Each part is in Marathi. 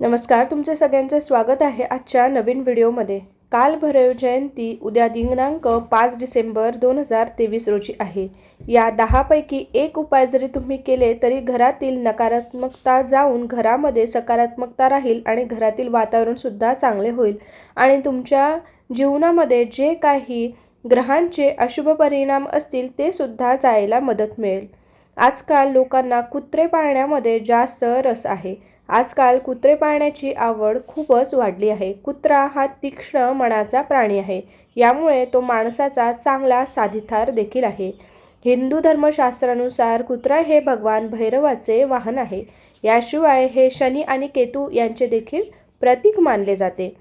नमस्कार, तुमचे सगळ्यांचे स्वागत आहे आजच्या नवीन व्हिडिओमध्ये। काल भैरव जयंती उद्या दिनांक 5 डिसेंबर 2023 रोजी आहे। या 10 पैकी एक उपाय जरी तुम्ही केले तरी घरातील नकारात्मकता जाऊन घरामध्ये सकारात्मकता राहील आणि घरातील वातावरण सुद्धा चांगले होईल आणि तुमच्या जीवनामध्ये जे काही ग्रहांचे अशुभ परिणाम असतील ते सुद्धा जायला मदत मिळेल। आजकाल लोकांना कुत्रे पाळण्यामध्ये जास्त रस आहे। आजकाल कुत्रे पाळण्याची आवड खूपच वाढली आहे। कुत्रा हा तीक्ष्ण मनाचा प्राणी आहे, यामुळे तो माणसाचा चांगला साथीदार देखील आहे। हिंदू धर्मशास्त्रानुसार कुत्रा हे भगवान भैरवाचे वाहन आहे। याशिवाय हे शनी आणि केतू यांचे देखील प्रतीक मानले जाते।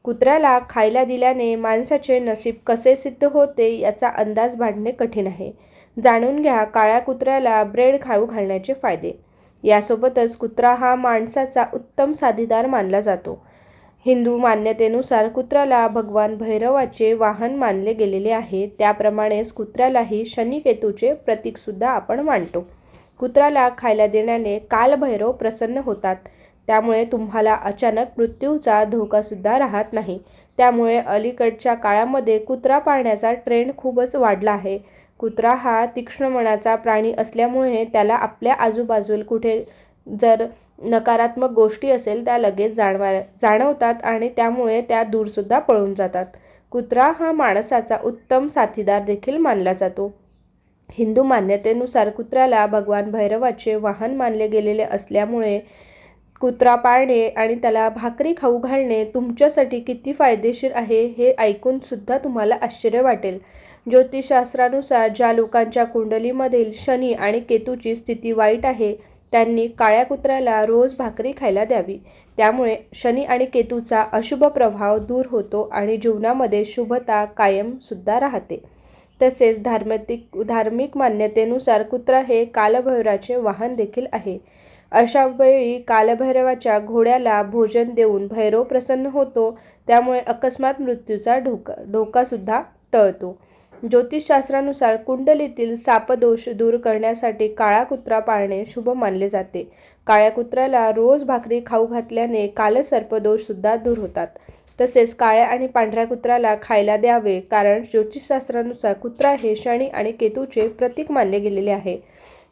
कुत्र्याला खायला दिल्याने माणसाचे नशीब कसे सिद्ध होते याचा अंदाज बांधणे कठीण आहे। जाणून घ्या काळ्या कुत्र्याला ब्रेड खाऊ घालण्याचे फायदे। यासोबतच कुत्रा हा माणसाचा उत्तम साथीदार मानला जातो। हिंदू मान्यतेनुसार कुत्र्याला भगवान भैरवाचे वाहन मानले गेलेले आहे। त्याप्रमाणेच कुत्र्यालाही शनी केतूचे प्रतीक सुद्धा आपण मानतो। कुत्र्याला खायला देण्याने कालभैरव प्रसन्न होतात, त्यामुळे तुम्हाला अचानक मृत्यूचा धोका सुद्धा राहत नाही। त्यामुळे अलीकडच्या काळामध्ये कुत्रा पाळण्याचा ट्रेंड खूपच वाढला आहे। कुत्रा हा तीक्ष्ण मनाचा प्राणी असल्यामुळे त्याला आपल्या आजूबाजूला कुठे जर नकारात्मक गोष्टी असेल त्या लगेच जाणवतात आणि त्यामुळे त्या दूरसुद्धा पळून जातात। कुत्रा हा माणसाचा उत्तम साथीदार देखील मानला जातो। हिंदू मान्यतेनुसार कुत्र्याला भगवान भैरवाचे वाहन मानले गेलेले असल्यामुळे कुत्रा पाळणे आणि त्याला भाकरी खाऊ घालणे तुमच्यासाठी किती फायदेशीर आहे हे ऐकून सुद्धा तुम्हाला आश्चर्य वाटेल। ज्योतिषशास्त्रानुसार ज्या लोकांच्या कुंडलीमधील शनी आणि केतूची स्थिती वाईट आहे त्यांनी काळ्या कुत्र्याला रोज भाकरी खायला द्यावी। त्यामुळे शनी आणि केतूचा अशुभ प्रभाव दूर होतो आणि जीवनामध्ये शुभता कायम सुद्धा राहते। तसेच धार्मिक मान्यतेनुसार कुत्रा हे कालभैरवाचे वाहन देखील आहे। अशा वेळी कालभैरवाच्या घोड्याला भोजन देऊन भैरव प्रसन्न होतो, त्यामुळे अकस्मात मृत्यूचा धोका सुद्धा टळतो। ज्योतिषशास्त्रानुसार कुंडलीतील सापदोष दूर करण्यासाठी काळा कुत्रा पाळणे शुभ मानले जाते। काळ्या कुत्र्याला रोज भाकरी खाऊ घातल्याने कालसर्पदोष सुद्धा दूर होतात। तसेच काळ्या आणि पांढऱ्या कुत्र्याला खायला द्यावे, कारण ज्योतिषशास्त्रानुसार कुत्रा हे शनी आणि केतूचे प्रतीक मानले गेलेले आहे।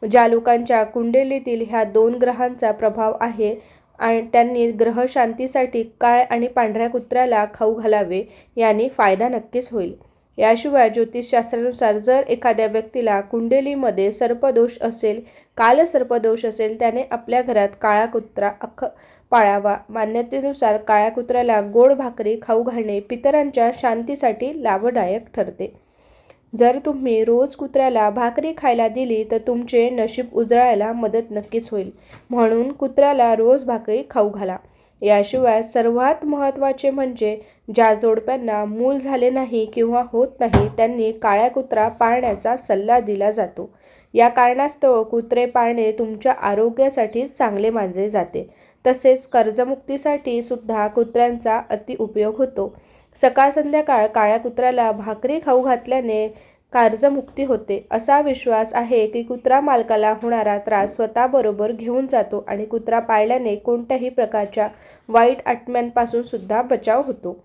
ज्या लोकांच्या कुंडलीतील ह्या दोन ग्रहांचा प्रभाव आहे आणि त्यांनी ग्रह शांतीसाठी काळ्या आणि पांढऱ्या कुत्र्याला खाऊ घालावे, याने फायदा नक्कीच होईल। याशिवाय ज्योतिषशास्त्रानुसार जर एखाद्या व्यक्तीला कुंडलीमध्ये सर्पदोष असेल, कालसर्पदोष असेल, त्याने आपल्या घरात काळा कुत्रा पाळावा। मान्यतेनुसार काळ्या कुत्र्याला गोड भाकरी खाऊ घालणे पितरांच्या शांतीसाठी लाभदायक ठरते। जर तुम्ही रोज कुत्र्याला भाकरी खायला दिली तर तुमचे नशीब उजळायला मदत नक्कीच होईल, म्हणून कुत्र्याला रोज भाकरी खाऊ घाला। याशिवाय सर्वात महत्त्वाचे म्हणजे ज्या जोडप्यांना मूल झाले नाही किंवा होत नाही त्यांनी काळ्या कुत्रा पाळण्याचा सल्ला दिला जातो। या कारणास्तव कुत्रे पाळणे तुमच्या आरोग्यासाठी चांगले मानले जाते। तसेच कर्जमुक्तीसाठी सुद्धा कुत्र्यांचा अतिउपयोग होतो। सकाळ संध्याकाळ काळ्या कुत्र्याला भाकरी खाऊ घातल्याने कर्जमुक्ती होते। असा विश्वास आहे की कुत्रा मालकाला होणारा त्रास स्वतःबरोबर घेऊन जातो आणि कुत्रा पाळल्याने कोणत्याही प्रकारच्या वाईट आत्म्यांपासून सुद्धा बचाव होतो।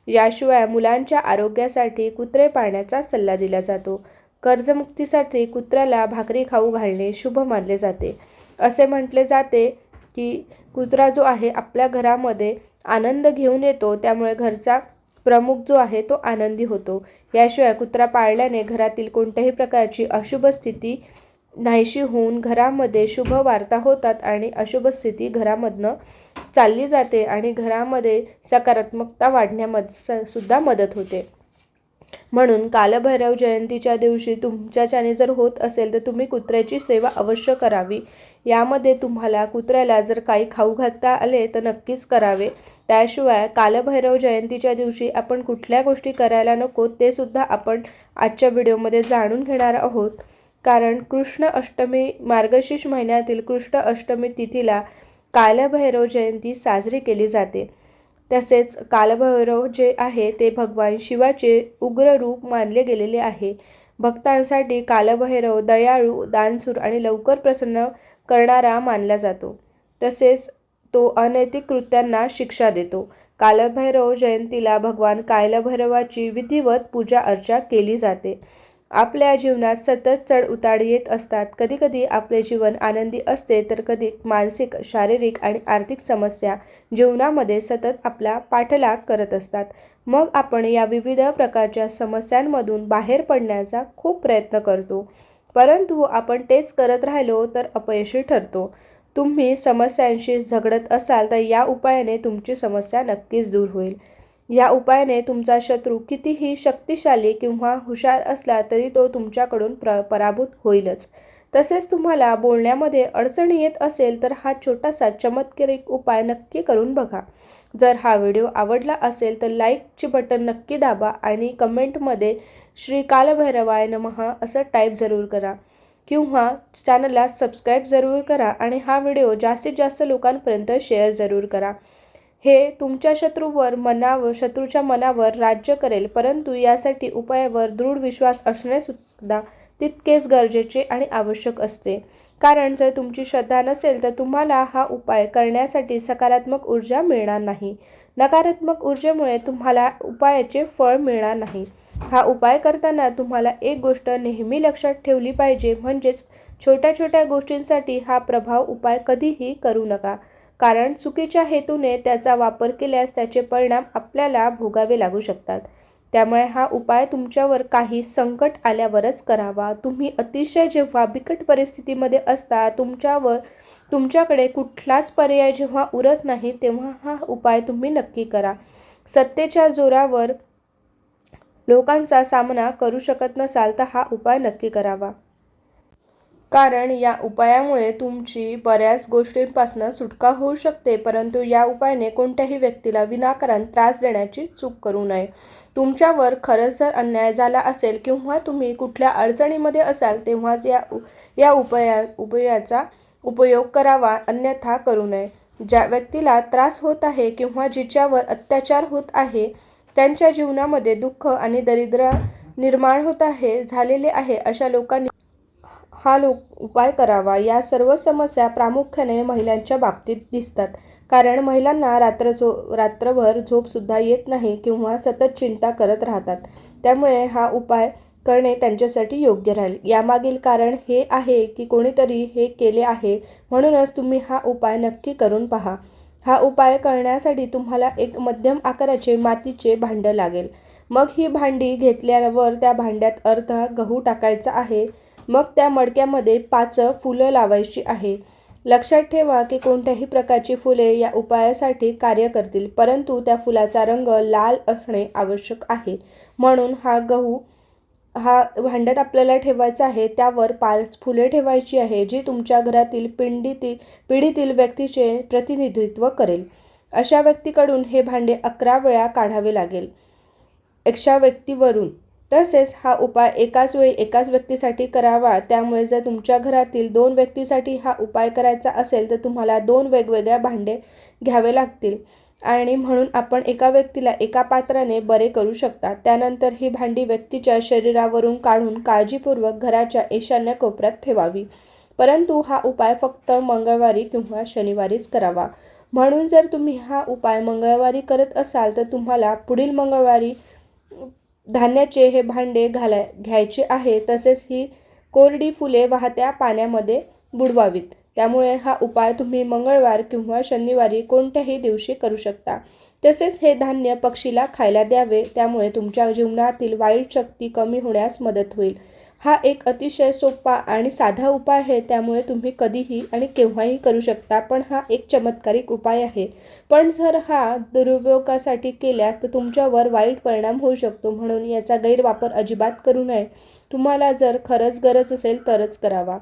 याशिवाय मुलांच्या आरोग्यासाठी कुत्रे पाळण्याचा सल्ला दिला जातो। कर्जमुक्तीसाठी कुत्र्याला भाकरी खाऊ घालणे शुभ मानले जाते। असे म्हटले जाते की कुत्रा जो आहे आपल्या घरामध्ये आनंद घेऊन येतो, त्यामुळे घरचा प्रमुख जो आहे तो आनंदी होतो। याशिवाय कुत्रा पाळल्याने घरातील कोणत्याही प्रकारची अशुभ स्थिती नाहीशी होऊन घरामध्ये शुभ वार्ता होतात आणि अशुभ स्थिती घरामधनं चालली जाते आणि घरामध्ये सकारात्मकता वाढण्यामध्ये सुद्धा मदत होते। म्हणून कालभैरव जयंतीच्या दिवशी तुमच्याच्याने जर होत असेल तर तुम्ही कुत्र्याची सेवा अवश्य करावी। यामध्ये तुम्हाला कुत्र्याला जर काही खाऊ घालता आले तर नक्कीच करावे। त्याशिवाय कालभैरव जयंतीच्या दिवशी आपण कुठल्या गोष्टी करायला नको ते सुद्धा आपण आजच्या व्हिडिओमध्ये जाणून घेणार आहोत, कारण कृष्ण अष्टमी मार्गशीर्ष महिन्यातील कृष्ण अष्टमी तिथीला कालभैरव जयंती साजरी केली जाते। तसेच कालभैरव जे आहे ते भगवान शिवाचे उग्र रूप मानले गेलेले आहे। भक्तांसाठी कालभैरव दयाळू, दानशूर आणि लवकर प्रसन्न करणारा मानला जातो। तसेच तो अनैतिक कृत्यांना शिक्षा देतो. कालभैरव जयंतीला भगवान कालभैरवाची विधिवत पूजा अर्चा केली जाते. आपल्या जीवनात सतत चढ उतार येत असतात. कधीकधी आपले जीवन आनंदी असते तर कधी मानसिक, शारीरिक आणि आर्थिक समस्या जीवनामध्ये सतत आपला पाठलाग करत असतात. मग आपण या विविध प्रकारच्या समस्यांमधून बाहेर पडण्याचा खूप प्रयत्न करतो, परंतु आपण तेच करत राहिलो तर अपयशी ठरतो. तुम्ही समस्यांशी झगडत असाल तर या उपायाने तुमची समस्या नक्कीच दूर होईल. या उपायाने तुमचा शत्रू कितीही शक्तिशाली किंवा हुशार असला तरी तो तुमच्याकडून पराभूत होईलच. तसेच तुम्हाला बोलण्यामध्ये अडचणी येत असेल तर हा छोटासा चमत्कारिक उपाय नक्की करून बघा. जर हा व्हिडिओ आवडला असेल तर लाईकचे बटन नक्की दाबा आणि कमेंटमध्ये श्री कालभैरवाय नमः असं टाईप जरूर करा किंवा चॅनलला सबस्क्राईब जरूर करा आणि हा व्हिडिओ जास्तीत जास्त लोकांपर्यंत शेअर जरूर करा. हे तुमच्या शत्रूच्या मनावर राज्य करेल, परंतु यासाठी उपायावर दृढ विश्वास असणे सुद्धा तितकेच गरजेचे आणि आवश्यक असते. कारण जर तुमची श्रद्धा नसेल तर तुम्हाला हा उपाय करण्यासाठी सकारात्मक ऊर्जा मिळणार नाही. नकारात्मक ऊर्जेमुळे तुम्हाला उपायाचे फळ मिळणार नाही. हा उपाय करताना तुम्हाला एक गोष्ट नेहमी लक्षात ठेवली पाहिजे, म्हणजेच छोट्या छोट्या गोष्टींसाठी हा प्रभाव उपाय कधीही करू नका. कारण चुकीच्या हेतूने त्याचा वापर केल्यास त्याचे परिणाम आपल्याला भोगावे लागू शकतात. त्यामुळे हा उपाय तुमच्यावर काही संकट आल्यावरच करावा. तुम्ही अतिशय जेव्हा बिकट परिस्थितीमध्ये असता, तुमच्याकडे कुठलाच पर्याय जेव्हा उरत नाही, तेव्हा हा उपाय तुम्ही नक्की करा. सत्तेच्या जोरावर लोकांचा सामना करू शकत नसाल तर हा उपाय नक्की करावा. कारण या उपायामुळे तुमची बऱ्याच गोष्टींपासून सुटका होऊ शकते, परंतु या उपायाने कोणत्याही व्यक्तीला विनाकारण त्रास देण्याची चूक करू नये. तुमच्यावर खरंच जर अन्याय झाला असेल किंवा तुम्ही कुठल्या अडचणीमध्ये असाल तेव्हाच या उपायाचा उपयोग करावा, अन्यथा करू नये. ज्या व्यक्तीला त्रास होत आहे किंवा जिच्यावर अत्याचार होत आहे, त्यांच्या जीवनामध्ये दुःख आणि दरिद्र निर्माण झालेले आहे, अशा लोकांनी हा उपाय करावा. या सर्व समस्या प्रामुख्याने महिलांच्या बाबतीत दिसतात, कारण महिलांना रात्रभर झोपसुद्धा येत नाही किंवा सतत चिंता करत राहतात. त्यामुळे हा उपाय करणे त्यांच्यासाठी योग्य राहील. यामागील कारण हे आहे की कोणीतरी हे केले आहे, म्हणूनच तुम्ही हा उपाय नक्की करून पहा. हा उपाय करण्यासाठी तुम्हाला एक मध्यम आकाराचे मातीचे भांडं लागेल. मग ही भांडी घेतल्यावर त्या भांड्यात अर्धा गहू टाकायचा आहे. मग त्या मडक्यामध्ये 5 फुलं लावायची आहे. लक्षात ठेवा की कोणत्याही प्रकारची फुले या उपायासाठी कार्य करतील, परंतु त्या फुलाचा रंग लाल असणे आवश्यक आहे. म्हणून हा भांड्यात आपल्याला ठेवायचा आहे. त्यावर 5 फुले ठेवायची आहे, जी तुमच्या घरातील पिढीतील व्यक्तीचे प्रतिनिधित्व करेल. अशा व्यक्तीकडून हे भांडे 11 वेळा काढावे लागेल, एका व्यक्तीवरून. तसेच हा उपाय एकाच वेळी एकाच व्यक्तीसाठी करावा. त्यामुळे जर तुमच्या घरातील 2 व्यक्तीसाठी हा उपाय करायचा असेल तर तुम्हाला 2 वेगवेगळ्या भांडे घ्यावे लागतील आणि म्हणून आपण एका व्यक्तीला एका पात्राने बरे करू शकता. त्यानंतर ही भांडी व्यक्तीच्या शरीरावरून काढून काळजीपूर्वक घराच्या ईशान्य कोपऱ्यात ठेवावी. परंतु हा उपाय फक्त मंगळवारी किंवा शनिवारीच करावा. म्हणून जर तुम्ही हा उपाय मंगळवारी करत असाल तर तुम्हाला पुढील मंगळवारी धान्याचे हे भांडे घ्यायचे आहे. तसेच ही कोरडी फुले वाहत्या पाण्यामध्ये बुडवावीत. त्यामुळे हा उपाय तुम्ही मंगळवार किंवा शनिवारी कोणत्याही दिवशी करू शकता. तसेच हे धान्य पक्षीला खायला द्यावे, त्यामुळे तुमच्या जीवनातील वाईट शक्ती कमी होण्यास मदत होईल. हा एक अतिशय सोपा आणि साधा उपाय आहे, त्यामुळे तुम्ही कधीही आणि केव्हाही करू शकता. पण हा एक चमत्कारिक उपाय आहे. पण जर हा दुरुपयोगासाठी केल्यास तर तुमच्यावर वाईट परिणाम होऊ शकतो, म्हणून याचा गैरवापर अजिबात करू नये. तुम्हाला जर खरंच गरज असेल तरच करावा.